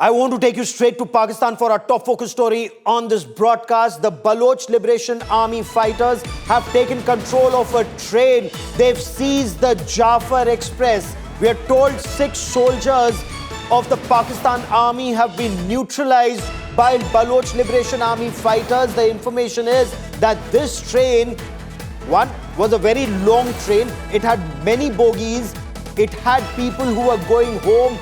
I want to take you straight to Pakistan for our top focus story on this broadcast. The Baloch Liberation Army fighters have taken control of a train. They've seized the Jaffar Express. We are told 6 soldiers of the Pakistan Army have been neutralized by Baloch Liberation Army fighters. The information is that this train, one, was a very long train. It had many bogies. It had people who were going home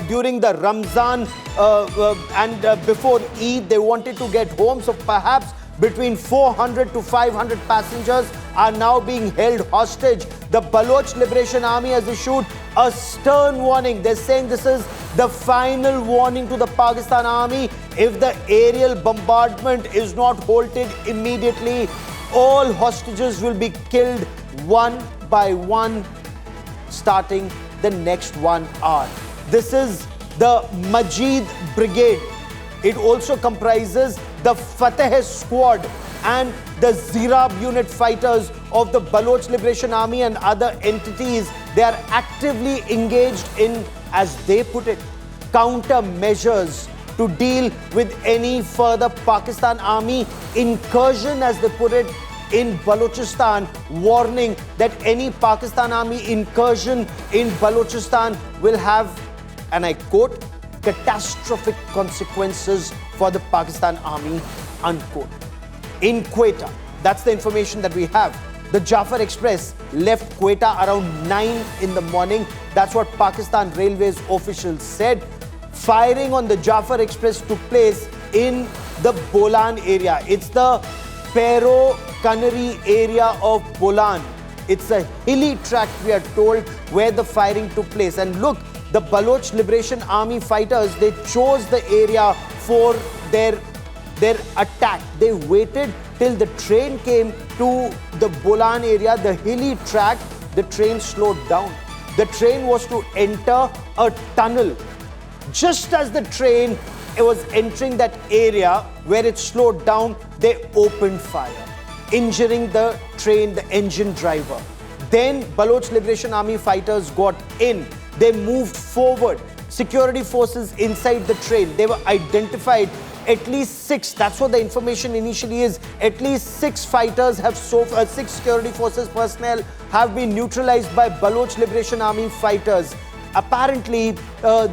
during the Ramzan and before Eid. They wanted to get home. So perhaps between 400 to 500 passengers are now being held hostage. The Baloch Liberation Army has issued a stern warning. They're saying this is the final warning to the Pakistan Army. If the aerial bombardment is not halted immediately, all hostages will be killed one by one, starting the next 1 hour. This is the Majeed Brigade. It also comprises the Fateh Squad and the Zirab unit fighters of the Baloch Liberation Army and other entities. They are actively engaged in, as they put it, countermeasures to deal with any further Pakistan Army incursion, as they put it, in Balochistan, warning that any Pakistan Army incursion in Balochistan will have, and I quote, catastrophic consequences for the Pakistan Army, unquote. In Quetta, that's the information that we have. The Jaffer Express left Quetta around 9 in the morning. That's what Pakistan Railways officials said. Firing on the Jaffer Express took place in the Bolan area. It's the Pero Canary area of Bolan. It's a hilly tract, we are told, where the firing took place. And look, the Baloch Liberation Army fighters, they chose the area for their attack. They waited till the train came to the Bolan area, the hilly tract. The train slowed down. The train was to enter a tunnel. Just as the train was entering that area where it slowed down, they opened fire, injuring the train, the engine driver. Then Baloch Liberation Army fighters got in. They moved forward. Security forces inside the train, they were identified. At least 6, that's what the information initially is. At least 6 fighters have 6 security forces personnel have been neutralized by Baloch Liberation Army fighters. Apparently,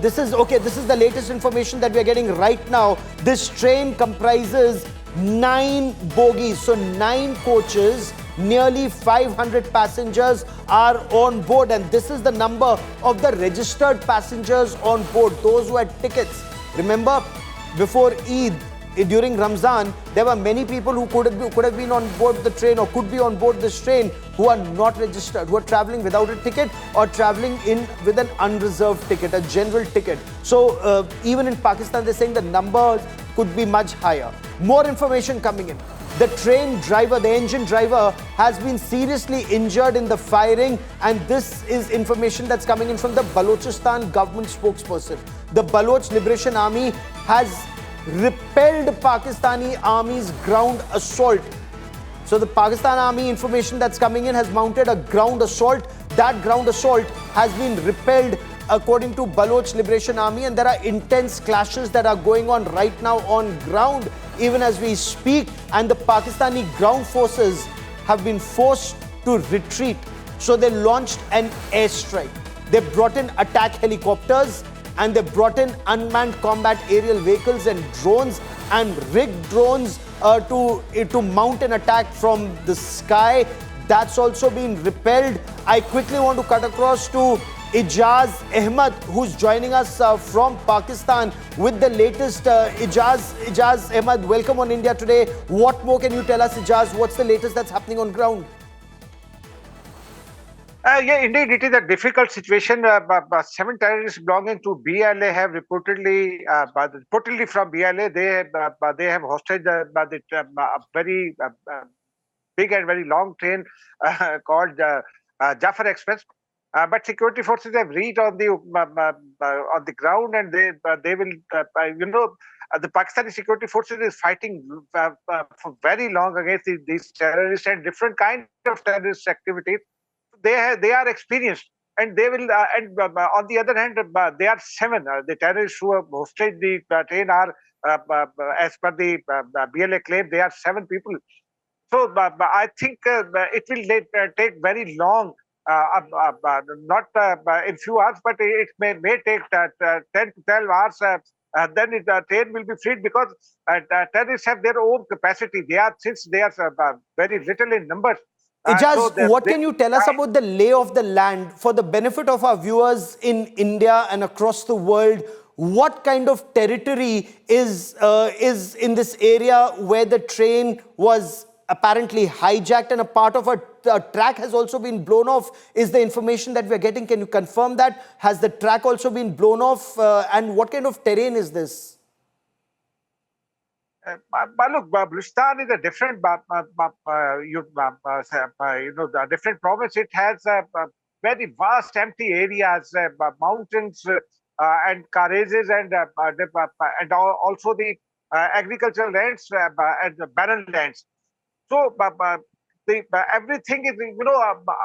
this is the latest information that we are getting right now. This train comprises 9 bogies, so 9 coaches, nearly 500 passengers are on board, and this is the number of the registered passengers on board, those who had tickets. Remember, before Eid, during Ramzan, there were many people who could have been on board the train or could be on board this train who are not registered, who are traveling without a ticket or traveling in with an unreserved ticket, a general ticket. So even in Pakistan, they're saying the numbers could be much higher. More information coming in. The train driver, the engine driver, has been seriously injured in the firing, and this is information that's coming in from the Balochistan government spokesperson. The Baloch Liberation Army has repelled Pakistani Army's ground assault. So the Pakistan Army information that's coming in has mounted a ground assault. That ground assault has been repelled according to Baloch Liberation Army, and there are intense clashes that are going on right now on ground even as we speak, and the Pakistani ground forces have been forced to retreat. So they launched an airstrike. They brought in attack helicopters, and they brought in unmanned combat aerial vehicles and drones and rigged drones to mount an attack from the sky. That's also been repelled. I quickly want to cut across to Ijaz Ahmed, who's joining us from Pakistan with the latest. Ijaz Ahmed, welcome on India Today. What more can you tell us, Ijaz? What's the latest that's happening on ground? Yeah, indeed, it is a difficult situation. 7 terrorists belonging to BLA have reportedly from BLA, they have hostage a very big and very long train called Jaffer Express. But security forces have reached on the ground, and they will the Pakistani security forces is fighting for very long against these terrorists and different kinds of terrorist activities. They are experienced, and they will. On the other hand, they are 7. The terrorists who have hosted the train are, as per the BLA claim, they are 7 people. So I think it will take very long, not in few hours, but it may take 10 to 12 hours. Then the train will be freed, because terrorists have their own capacity. Since they are very little in numbers. Ijaz, what can you tell us about the lay of the land for the benefit of our viewers in India and across the world? What kind of territory is in this area where the train was apparently hijacked and a part of a track has also been blown off, is the information that we're getting? Can you confirm that? Has the track also been blown off? And what kind of terrain is this? Look, Baluchistan is a different, the different province. It has very vast empty areas, mountains and carriages, and also the agricultural lands and the barren lands. So everything is,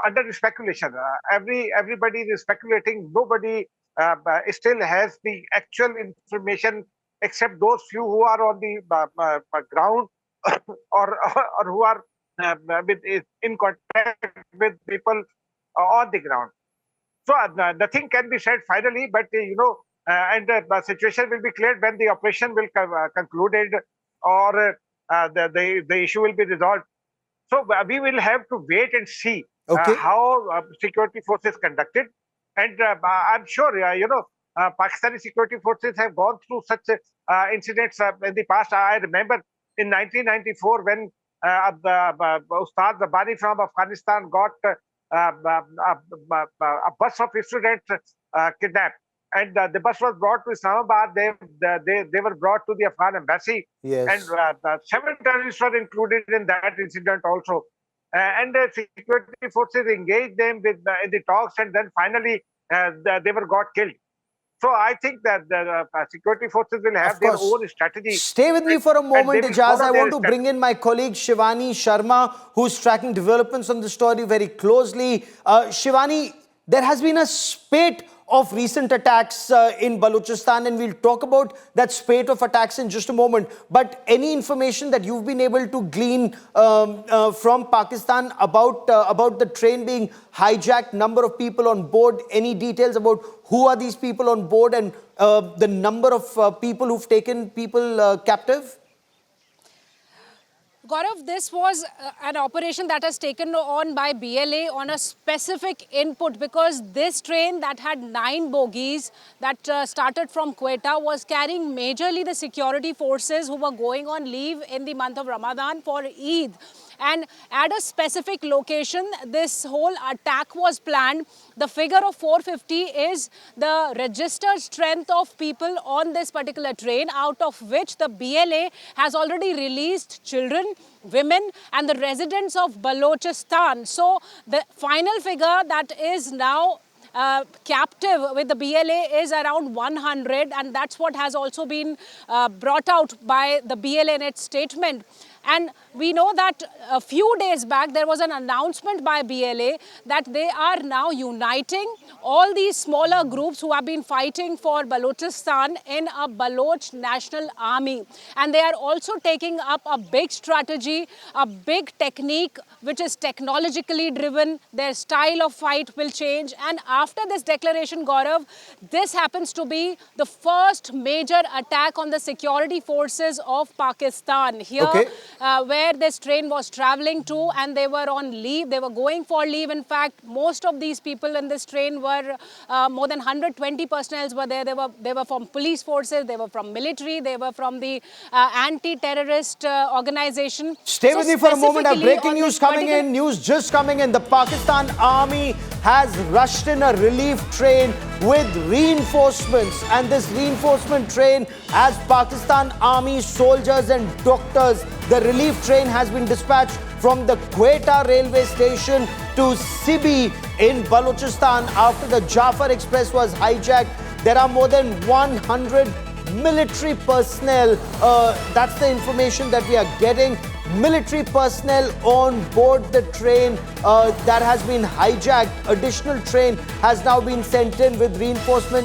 under speculation. Everybody is speculating. Nobody still has the actual information, except those few who are on the ground or who are in contact with people on the ground. So nothing can be said finally, but and the situation will be cleared when the operation will concluded, or the issue will be resolved. So we will have to wait and see how security forces conducted. And I'm sure, Pakistani security forces have gone through such incidents in the past. I remember in 1994 when Ustad Zabani from Afghanistan got a bus of students kidnapped. And the bus was brought to Islamabad. They were brought to the Afghan embassy. Yes. And 7 terrorists were included in that incident also. And the security forces engaged them in the talks, and then finally they were got killed. So I think that the security forces will have their own strategy. Stay with me for a moment, Ijaz. I want to bring in my colleague Shivani Sharma, who's tracking developments on the story very closely. Shivani, there has been a spate of recent attacks in Balochistan, and we'll talk about that spate of attacks in just a moment. But any information that you've been able to glean from Pakistan about the train being hijacked, number of people on board, any details about who are these people on board, and the number of people who've taken people captive? Gaurav, this was an operation that has taken on by BLA on a specific input, because this train that had 9 bogies that started from Quetta was carrying majorly the security forces who were going on leave in the month of Ramadan for Eid. And at a specific location, this whole attack was planned. The figure of 450 is the registered strength of people on this particular train, out of which the BLA has already released children, women and the residents of Balochistan. So the final figure that is now captive with the BLA is around 100, and that's what has also been brought out by the BLA in its statement. And we know that a few days back, there was an announcement by BLA that they are now uniting all these smaller groups who have been fighting for Balochistan in a Baloch National Army. And they are also taking up a big strategy, a big technique, which is technologically driven. Their style of fight will change. And after this declaration, Gaurav, this happens to be the first major attack on the security forces of Pakistan. Here, where this train was traveling to, and they were on leave. They were going for leave. In fact, most of these people in this train were more than 120 personnel were there. They were from police forces. They were from military. They were from the anti-terrorist organization. Stay with me for a moment. Breaking news coming in. News just coming in. The Pakistan Army has rushed in a relief train with reinforcements, and this reinforcement train has Pakistan Army soldiers and doctors. The relief train has been dispatched from the Quetta railway station to Sibi in Balochistan after the Jaffer Express was hijacked. There are more than 100 military personnel. That's the information that we are getting. military personnel on board the train that has been hijacked. Additional train has now been sent in with reinforcements.